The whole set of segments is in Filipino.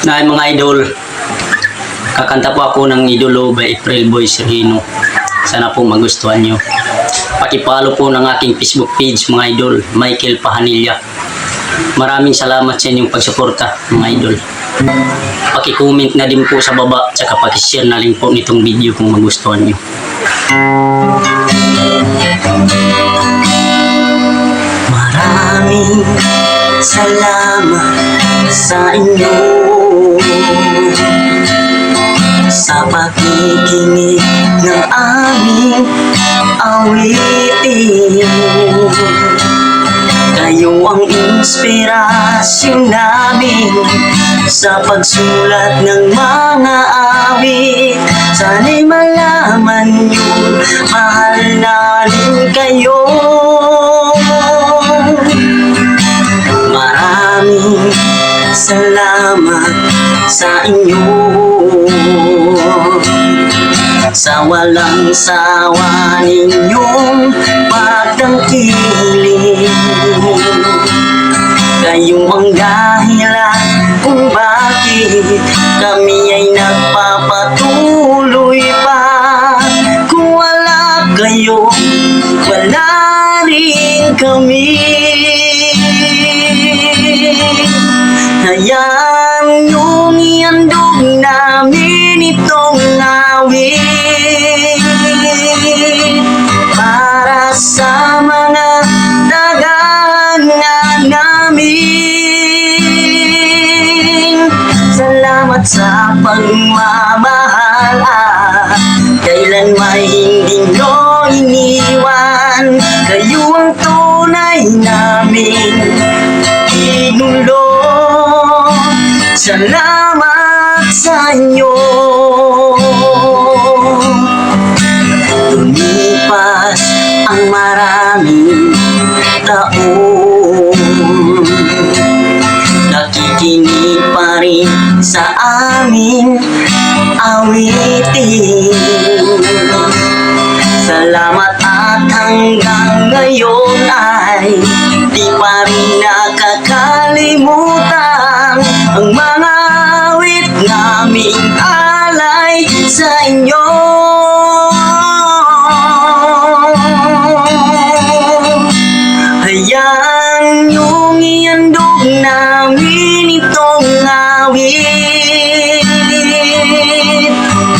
Na mga idol, kakanta po ako ng Idolo by April Boy Sergino. Sana po magustuhan nyo. Pakipalo po ng aking Facebook page mga idol, Michael Pahanilla. Maraming salamat sa inyong pagsuporta mga idol. Paki-comment na din po sa baba, tsaka paki-share na rin po nitong video kung magustuhan nyo. Maraming salamat sa inyo sa pakikinig ng aming awitin. Kayo ang inspirasyon namin sa pagsulat ng mga awit. Sana'y malaman nyo, mahal namin kayo. Maraming salamat sa inyo sa walang sawa ninyong pagtangkilik. Kayo ang dahilan kung bakit kami ay nagpapatuloy pa. Kung wala kayo, wala rin kami. Hayaan niyong iandog namin itong awit para sa mga dagangan namin. Salamat sa pagmamahal at kailan may hindi nyo iniwan. Kayo ang tunay namin inulo. Salamat sa inyo. Lumipas ang maraming taon, nakikinig pa rin sa aming awitin. Salamat at hanggang ngayon ay di pa rin nakakalimutan ang mga awit naming alay sa inyo. Hayaan niyong iandog namin itong awit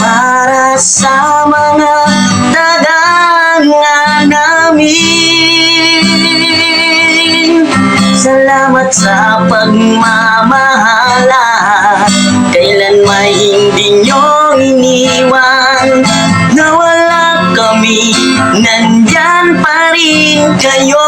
para sa mga dagangan namin. Salamat sa pagmamahal at kailan may hindi nyo iniwan. Nawala kami, nandyan pa rin kayo.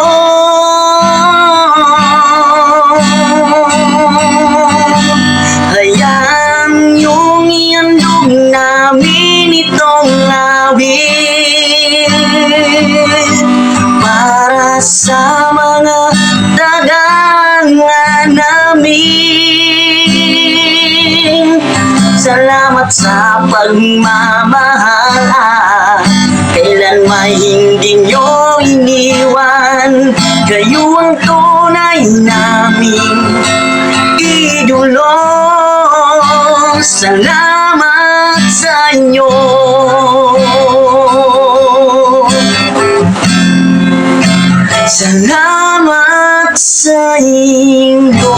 Hayaan niyong iandog namin itong awit para sa mga dagangan namin. Salamat sa pagmamahal at kailan may hindi nyo iniwan. Kayo ang tunay naming idolo. Salamat sa inyo. Salamat sa inyo.